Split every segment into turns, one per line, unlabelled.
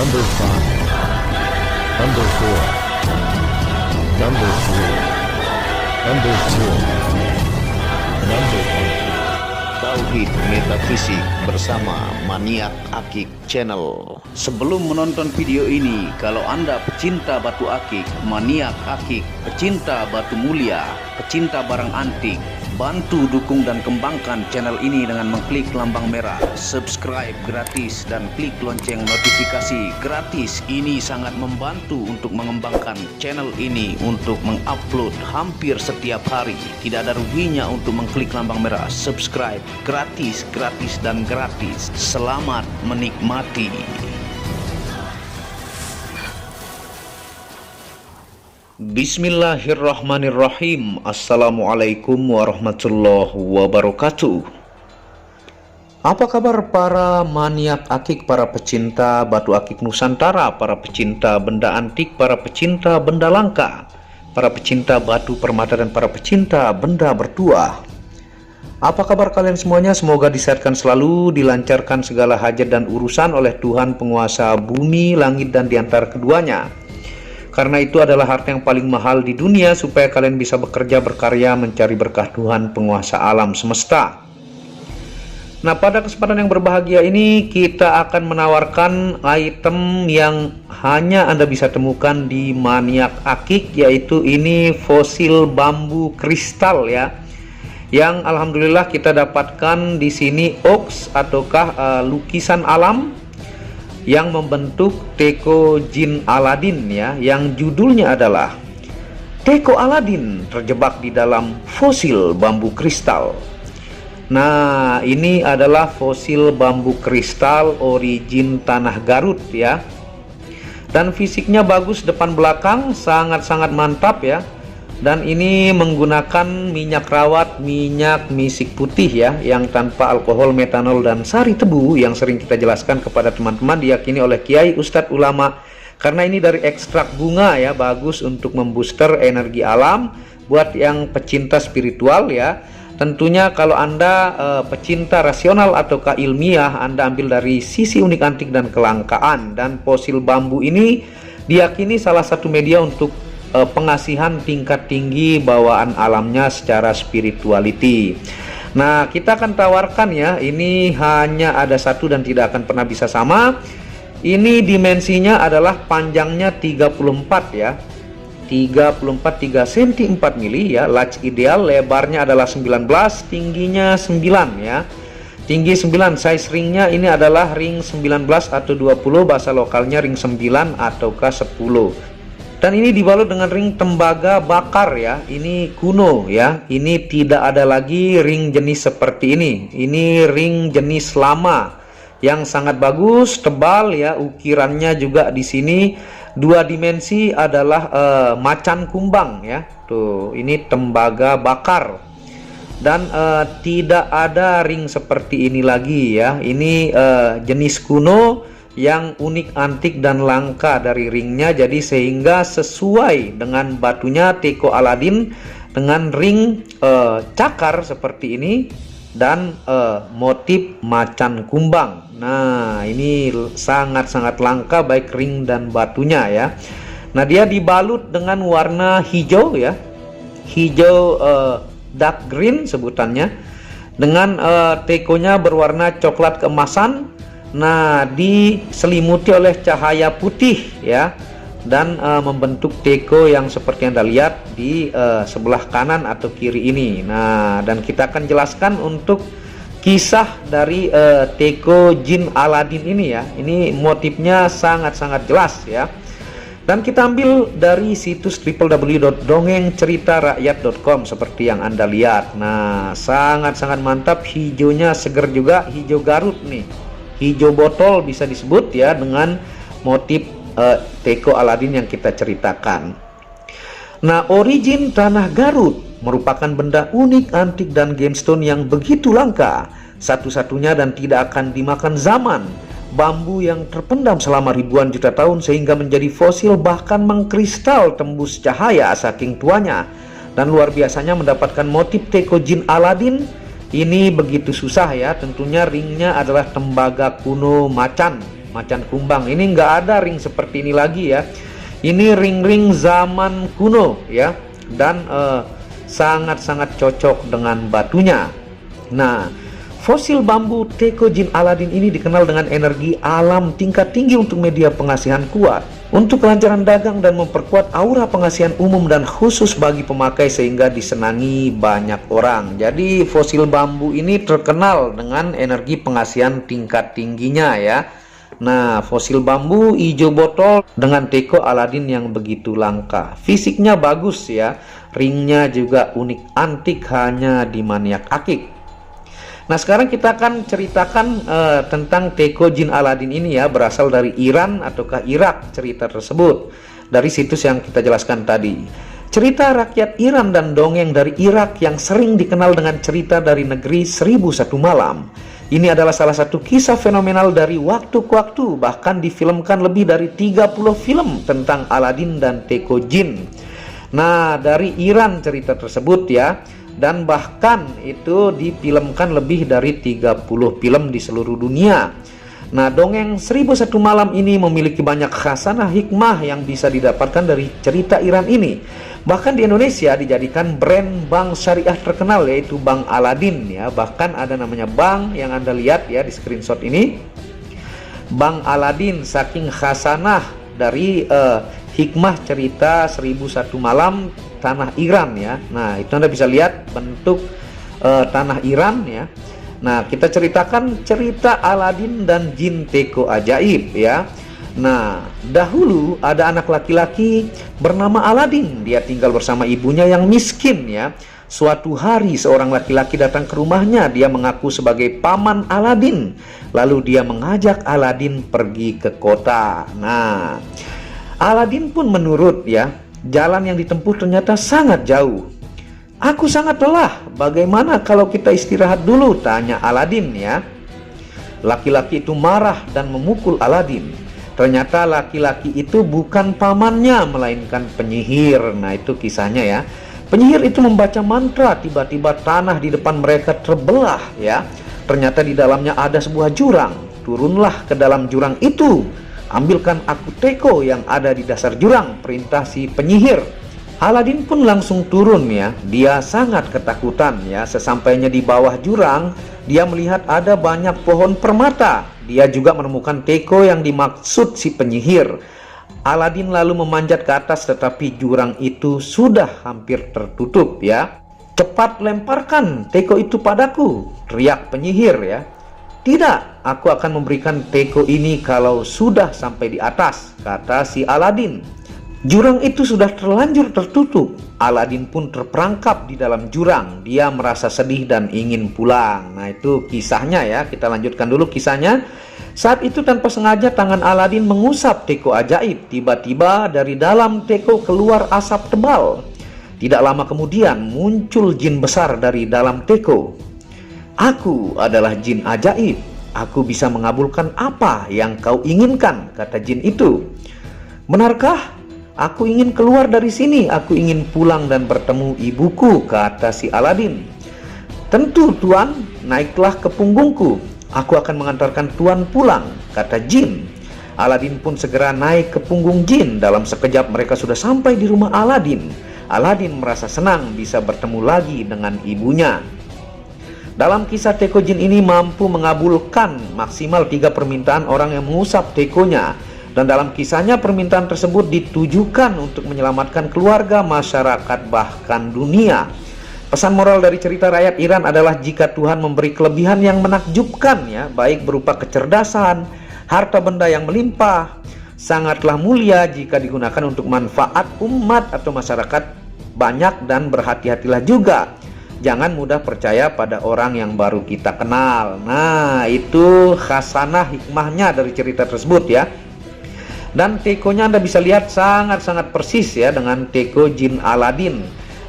Number 5, Number 4, Number 3, Number 2, Number 1.
Tauhid Metafisik bersama Maniak Akik Channel. Sebelum menonton video ini, kalau Anda pecinta batu akik, maniak akik, pecinta batu mulia, pecinta barang antik, bantu dukung dan kembangkan channel ini dengan mengklik lambang merah, subscribe gratis dan klik lonceng notifikasi gratis. Ini sangat membantu untuk mengembangkan channel ini untuk mengupload hampir setiap hari. Tidak ada ruginya untuk mengklik lambang merah, subscribe gratis, gratis dan gratis. Selamat menikmati. Bismillahirrahmanirrahim. Assalamualaikum warahmatullahi wabarakatuh. Apa kabar para maniak akik, para pecinta batu akik Nusantara, para pecinta benda antik, para pecinta benda langka, para pecinta batu permata dan para pecinta benda bertuah? Apa kabar kalian semuanya? Semoga disehatkan selalu, dilancarkan segala hajat dan urusan oleh Tuhan penguasa bumi, langit dan diantara keduanya. Karena itu adalah harta yang paling mahal di dunia, supaya kalian bisa bekerja, berkarya, mencari berkah Tuhan penguasa alam semesta. Nah, pada kesempatan yang berbahagia ini kita akan menawarkan item yang hanya Anda bisa temukan di Maniak Akik, yaitu ini fosil bambu kristal ya. Yang alhamdulillah kita dapatkan di sini oaks ataukah lukisan alam yang membentuk teko jin Aladin ya, yang judulnya adalah Teko Aladin terjebak di dalam fosil bambu kristal. Nah, ini adalah fosil bambu kristal origin tanah Garut ya. Dan fisiknya bagus, depan belakang sangat-sangat mantap ya. Dan ini menggunakan minyak rawat, minyak misik putih ya, yang tanpa alkohol, metanol dan sari tebu, yang sering kita jelaskan kepada teman-teman, diyakini oleh kiai, ustadz, ulama. Karena ini dari ekstrak bunga ya, bagus untuk membooster energi alam buat yang pecinta spiritual ya. Tentunya kalau Anda pecinta rasional ataukah ilmiah, Anda ambil dari sisi unik, antik dan kelangkaan. Dan fosil bambu ini diyakini salah satu media untuk pengasihan tingkat tinggi bawaan alamnya secara spirituality. Nah, kita akan tawarkan ya, ini hanya ada satu dan tidak akan pernah bisa sama. Ini dimensinya adalah panjangnya 34 ya, 34 3 cm 4 mili ya, large ideal. Lebarnya adalah 19, tingginya 9 ya, tinggi 9. Size ringnya ini adalah ring 19 atau 20, bahasa lokalnya ring 9 ataukah 10. Dan ini dibalut dengan ring tembaga bakar ya. Ini kuno ya. Ini tidak ada lagi ring jenis seperti ini. Ini ring jenis lama yang sangat bagus, tebal ya. Ukirannya juga di sini dua dimensi adalah macan kumbang ya. Tuh, ini tembaga bakar. Dan tidak ada ring seperti ini lagi ya. Ini jenis kuno yang unik, antik dan langka dari ringnya, jadi sehingga sesuai dengan batunya Teko Aladin dengan ring cakar seperti ini dan motif macan kumbang. Nah, ini sangat-sangat langka baik ring dan batunya ya. Nah, dia dibalut dengan warna hijau ya, hijau dark green sebutannya, dengan tekonya berwarna coklat keemasan. Nah, diselimuti oleh cahaya putih ya, dan membentuk teko yang seperti Anda lihat di sebelah kanan atau kiri ini. Nah, dan kita akan jelaskan untuk kisah dari teko jin Aladin ini ya. Ini motifnya sangat-sangat jelas ya. Dan kita ambil dari situs www.dongengceritarakyat.com seperti yang Anda lihat. Nah, sangat-sangat mantap, hijaunya seger juga, hijau Garut nih. Hijau botol bisa disebut ya, dengan motif Teko Aladin yang kita ceritakan. Nah, origin tanah Garut merupakan benda unik, antik dan gemstone yang begitu langka, satu-satunya dan tidak akan dimakan zaman. Bambu yang terpendam selama ribuan juta tahun sehingga menjadi fosil, bahkan mengkristal tembus cahaya saking tuanya. Dan luar biasanya mendapatkan motif Teko jin Aladin ini begitu susah ya. Tentunya ringnya adalah tembaga kuno macan macan kumbang. Ini nggak ada ring seperti ini lagi ya. Ini ring-ring zaman kuno ya, dan sangat-sangat cocok dengan batunya. Nah, fosil bambu teko jin Aladin ini dikenal dengan energi alam tingkat tinggi untuk media pengasihan kuat, untuk kelancaran dagang dan memperkuat aura pengasihan umum dan khusus bagi pemakai sehingga disenangi banyak orang. Jadi fosil bambu ini terkenal dengan energi pengasihan tingkat tingginya ya. Nah, fosil bambu hijau botol dengan teko Aladin yang begitu langka. Fisiknya bagus ya, ringnya juga unik antik hanya di Maniak Akik. Nah, sekarang kita akan ceritakan tentang teko jin Aladin ini ya, berasal dari Iran ataukah Irak cerita tersebut, dari situs yang kita jelaskan tadi. Cerita rakyat Iran dan dongeng dari Irak yang sering dikenal dengan cerita dari negeri 1001 malam. Ini adalah salah satu kisah fenomenal dari waktu ke waktu, bahkan difilmkan lebih dari 30 film tentang Aladin dan teko jin. Nah, dari Iran cerita tersebut ya, dan bahkan itu difilmkan lebih dari 30 film di seluruh dunia. Nah, dongeng 1001 malam ini memiliki banyak khasanah hikmah yang bisa didapatkan dari cerita Iran ini. Bahkan di Indonesia dijadikan brand bank syariah terkenal, yaitu Bank Aladin ya. Bahkan ada namanya bank yang Anda lihat ya di screenshot ini, Bank Aladin, saking khasanah dari hikmah cerita 1001 malam tanah Iran ya. Nah, itu Anda bisa lihat bentuk tanah Iran ya. Nah, kita ceritakan cerita Aladin dan jin teko ajaib ya. Nah, dahulu ada anak laki-laki bernama Aladin. Dia tinggal bersama ibunya yang miskin ya. Suatu hari seorang laki-laki datang ke rumahnya. Dia mengaku sebagai paman Aladin. Lalu dia mengajak Aladin pergi ke kota. Nah, Aladin pun menurut ya. Jalan yang ditempuh ternyata sangat jauh. "Aku sangat lelah. Bagaimana kalau kita istirahat dulu?" tanya Aladin ya. Laki-laki itu marah dan memukul Aladin. Ternyata laki-laki itu bukan pamannya, melainkan penyihir. Nah, itu kisahnya ya. Penyihir itu membaca mantra, tiba-tiba tanah di depan mereka terbelah ya. Ternyata di dalamnya ada sebuah jurang. "Turunlah ke dalam jurang itu. Ambilkan aku teko yang ada di dasar jurang," perintah si penyihir. Aladin pun langsung turun ya. Dia sangat ketakutan ya. Sesampainya di bawah jurang, dia melihat ada banyak pohon permata. Dia juga menemukan teko yang dimaksud si penyihir. Aladin lalu memanjat ke atas, tetapi jurang itu sudah hampir tertutup ya. "Cepat lemparkan teko itu padaku," teriak penyihir ya. "Tidak, aku akan memberikan teko ini kalau sudah sampai di atas," kata si Aladin. Jurang itu sudah terlanjur tertutup. Aladin pun terperangkap di dalam jurang. Dia merasa sedih dan ingin pulang. Nah, itu kisahnya ya. Kita lanjutkan dulu kisahnya. Saat itu tanpa sengaja tangan Aladin mengusap teko ajaib. Tiba-tiba dari dalam teko keluar asap tebal. Tidak lama kemudian muncul jin besar dari dalam teko. "Aku adalah jin ajaib. Aku bisa mengabulkan apa yang kau inginkan," kata jin itu. "Benarkah? Aku ingin keluar dari sini. Aku ingin pulang dan bertemu ibuku," kata si Aladin. "Tentu tuan, naiklah ke punggungku. Aku akan mengantarkan tuan pulang," kata jin. Aladin pun segera naik ke punggung jin. Dalam sekejap mereka sudah sampai di rumah Aladin. Aladin merasa senang bisa bertemu lagi dengan ibunya. Dalam kisah teko jin ini mampu mengabulkan maksimal 3 permintaan orang yang mengusap tekonya. Dan dalam kisahnya permintaan tersebut ditujukan untuk menyelamatkan keluarga, masyarakat, bahkan dunia. Pesan moral dari cerita rakyat Iran adalah jika Tuhan memberi kelebihan yang menakjubkan ya, baik berupa kecerdasan, harta benda yang melimpah, sangatlah mulia jika digunakan untuk manfaat umat atau masyarakat banyak, dan berhati-hatilah juga. Jangan mudah percaya pada orang yang baru kita kenal. Nah, itu khasanah hikmahnya dari cerita tersebut ya. Dan tekonya Anda bisa lihat sangat-sangat persis ya dengan teko jin Aladin.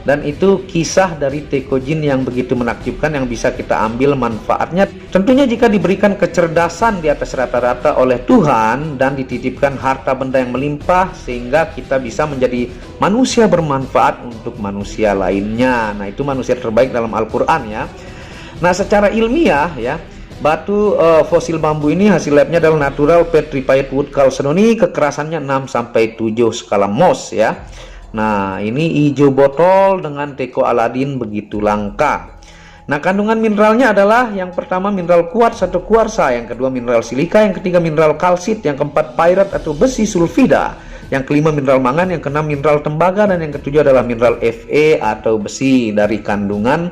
Dan itu kisah dari teko jin yang begitu menakjubkan yang bisa kita ambil manfaatnya. Tentunya jika diberikan kecerdasan di atas rata-rata oleh Tuhan dan dititipkan harta benda yang melimpah, sehingga kita bisa menjadi manusia bermanfaat untuk manusia lainnya. Nah, itu manusia terbaik dalam Al-Quran ya. Nah, secara ilmiah ya, Batu fosil bambu ini hasil labnya adalah natural petrified wood chalcedony, kekerasannya 6-7 skala Mohs ya. Nah, ini hijau botol dengan teko aladin begitu langka. Nah, kandungan mineralnya adalah yang pertama mineral kuarts atau kuarsa, yang kedua mineral silika, yang ketiga mineral kalsit, yang keempat pyrite atau besi sulfida, yang kelima mineral mangan, yang keenam mineral tembaga, dan yang ketujuh adalah mineral Fe atau besi. Dari kandungan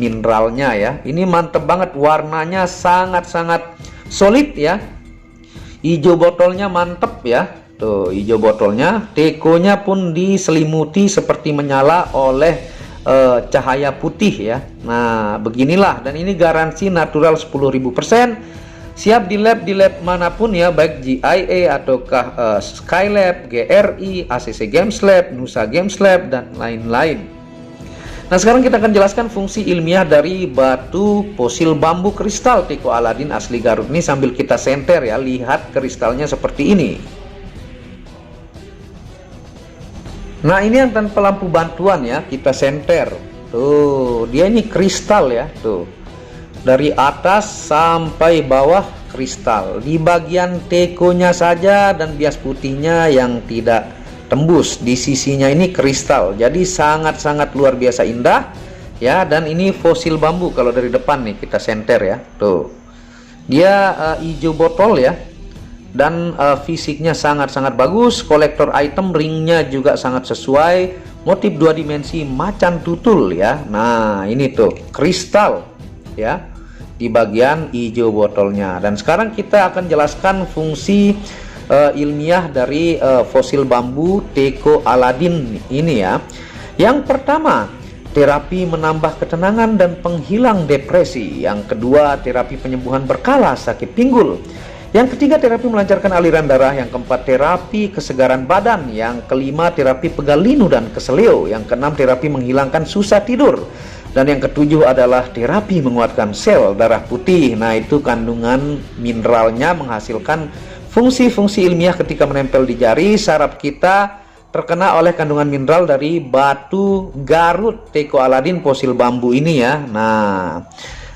mineralnya ya, ini mantep banget, warnanya sangat-sangat solid ya. Hijau botolnya mantep ya, tuh hijau botolnya, tekonya pun diselimuti seperti menyala oleh cahaya putih ya. Nah, beginilah, dan ini garansi natural 10.000%, siap di lab manapun ya, baik GIA ataukah Skylab, GRI, ACC Games Lab, Nusa Games Lab, dan lain-lain. Nah, sekarang kita akan jelaskan fungsi ilmiah dari batu fosil bambu kristal teko aladin asli Garut ini sambil kita senter ya. Lihat kristalnya seperti ini. Nah, ini yang tanpa lampu bantuan ya, kita senter. Tuh, dia ini kristal ya, tuh. Dari atas sampai bawah kristal. Di bagian tekonya saja dan bias putihnya yang tidak tembus, di sisinya ini kristal. Jadi sangat-sangat luar biasa indah ya. Dan ini fosil bambu kalau dari depan nih kita senter ya. Tuh. Dia hijau botol ya. Dan fisiknya sangat-sangat bagus. Kolektor item, ringnya juga sangat sesuai. Motif 2 dimensi macan tutul ya. Nah, ini tuh kristal ya di bagian hijau botolnya. Dan sekarang kita akan jelaskan fungsi ilmiah dari fosil bambu teko aladin ini ya. Yang pertama, terapi menambah ketenangan dan penghilang depresi. Yang kedua, terapi penyembuhan berkala sakit pinggul. Yang ketiga, terapi melancarkan aliran darah. Yang keempat, terapi kesegaran badan. Yang kelima, terapi pegal linu dan keseleo. Yang keenam, terapi menghilangkan susah tidur. Dan yang ketujuh adalah terapi menguatkan sel darah putih. Nah, itu kandungan mineralnya menghasilkan fungsi-fungsi ilmiah ketika menempel di jari. Saraf kita terkena oleh kandungan mineral dari batu Garut teko aladin fosil bambu ini ya. Nah,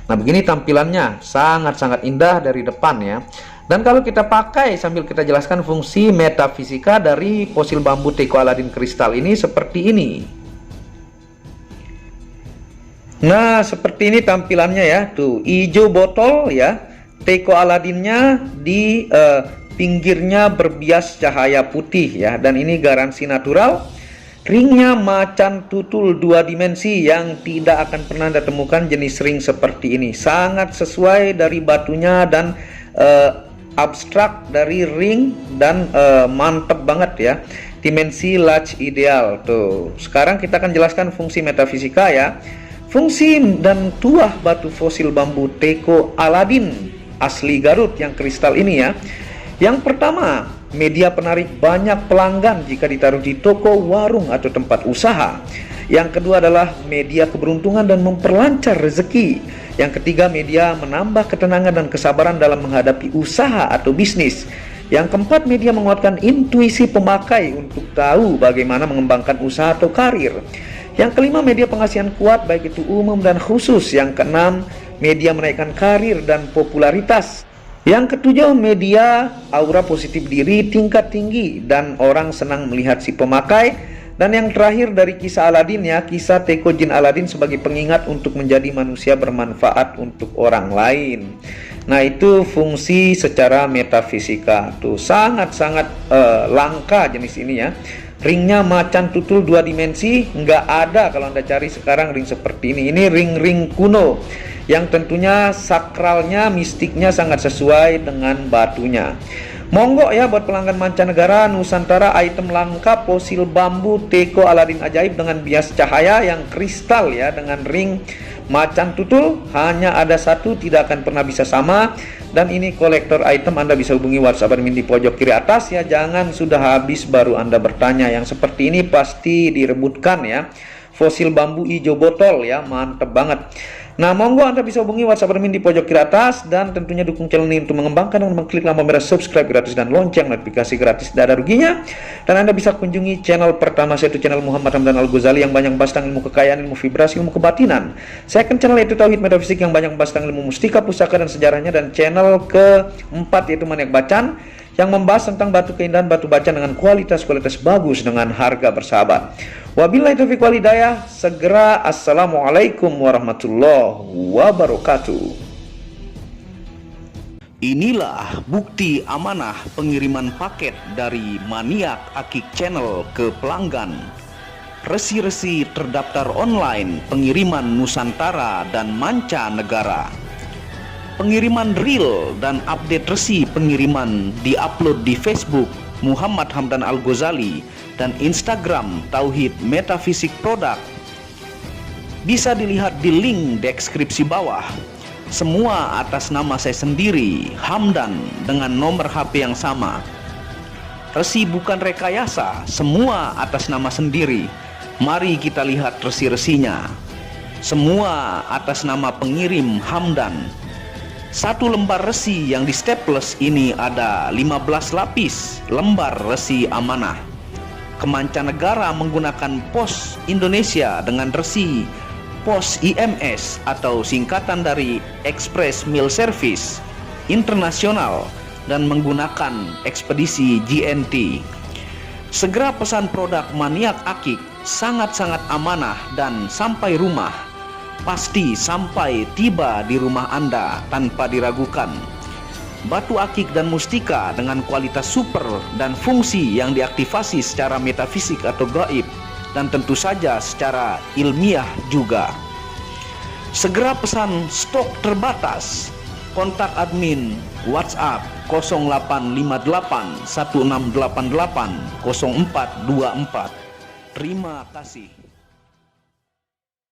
begini tampilannya, sangat-sangat indah dari depan ya. Dan kalau kita pakai sambil kita jelaskan fungsi metafisika dari fosil bambu teko aladin kristal ini seperti ini. Nah, seperti ini tampilannya ya. Tuh, hijau botol ya. Teko aladinnya di pinggirnya berbias cahaya putih ya. Dan ini garansi natural. Ringnya macan tutul 2 dimensi yang tidak akan pernah Anda temukan jenis ring seperti ini. Sangat sesuai dari batunya dan abstrak dari ring dan mantep banget ya. Dimensi large ideal. Tuh, sekarang kita akan jelaskan fungsi metafisika ya. Fungsi dan tuah batu fosil bambu teko aladin asli Garut yang kristal ini ya. Yang pertama, media penarik banyak pelanggan jika ditaruh di toko, warung, atau tempat usaha. Yang kedua adalah media keberuntungan dan memperlancar rezeki. Yang ketiga, media menambah ketenangan dan kesabaran dalam menghadapi usaha atau bisnis. Yang keempat, media menguatkan intuisi pemakai untuk tahu bagaimana mengembangkan usaha atau karir. Yang kelima, media pengasihan kuat baik itu umum dan khusus. Yang keenam, media menaikkan karir dan popularitas. Yang ketujuh, media aura positif diri tingkat tinggi dan orang senang melihat si pemakai. Dan yang terakhir dari kisah Aladin ya, kisah teko jin Aladin sebagai pengingat untuk menjadi manusia bermanfaat untuk orang lain. Nah, itu fungsi secara metafisika. Tuh, sangat-sangat langka jenis ini ya. Ringnya macan tutul 2 dimensi, nggak ada kalau Anda cari sekarang ring seperti ini. Ini ring-ring kuno yang tentunya sakralnya, mistiknya sangat sesuai dengan batunya. Monggo ya buat pelanggan mancanegara, Nusantara, item langka fosil bambu teko aladin ajaib dengan bias cahaya yang kristal ya, dengan ring macan tutul. Hanya ada satu, tidak akan pernah bisa sama. Dan ini kolektor item, Anda bisa hubungi WhatsApp admin di pojok kiri atas ya. Jangan sudah habis baru Anda bertanya. Yang seperti ini pasti direbutkan ya. Fosil bambu hijau botol ya, mantep banget. Nah, monggo Anda bisa hubungi WhatsApp admin di pojok kiri atas, dan tentunya dukung channel ini untuk mengembangkan dengan mengklik lampu merah subscribe gratis dan lonceng notifikasi gratis, tidak ada ruginya. Dan Anda bisa kunjungi channel pertama saya, yaitu channel Muhammad Hamdan Al-Ghazali, yang banyak membahas tentang ilmu kekayaan, ilmu vibrasi, ilmu kebatinan. Second channel yaitu Tauhid Metafisik, yang banyak membahas tentang ilmu mustika, pusaka, dan sejarahnya. Dan channel keempat yaitu Maniak Bacaan, yang membahas tentang batu keindahan, batu bacaan dengan kualitas bagus dengan harga bersahabat. Wabillahi taufiq wal hidayah. Segera assalamualaikum warahmatullahi wabarakatuh. Inilah bukti amanah pengiriman paket dari Maniak Akik Channel ke pelanggan. Resi-resi terdaftar online pengiriman Nusantara dan mancanegara. Pengiriman real dan update resi pengiriman diupload di Facebook Muhammad Hamdan Al-Ghazali dan Instagram Tauhid Metafisik Produk. Bisa dilihat di link deskripsi bawah. Semua atas nama saya sendiri, Hamdan, dengan nomor HP yang sama. Resi bukan rekayasa, semua atas nama sendiri. Mari kita lihat resi-resinya. Semua atas nama pengirim Hamdan. Satu lembar resi yang di staples ini ada 15 lapis lembar resi amanah. Kemancanegara menggunakan pos Indonesia dengan resi pos IMS atau singkatan dari Express Mail Service Internasional dan menggunakan ekspedisi GNT. Segera pesan produk Maniak Akik, sangat-sangat amanah dan sampai rumah. Pasti sampai tiba di rumah Anda tanpa diragukan. Batu akik dan mustika dengan kualitas super dan fungsi yang diaktifasi secara metafisik atau gaib, dan tentu saja secara ilmiah juga. Segera pesan, stok terbatas. Kontak admin WhatsApp 0858 1688 0424. Terima kasih.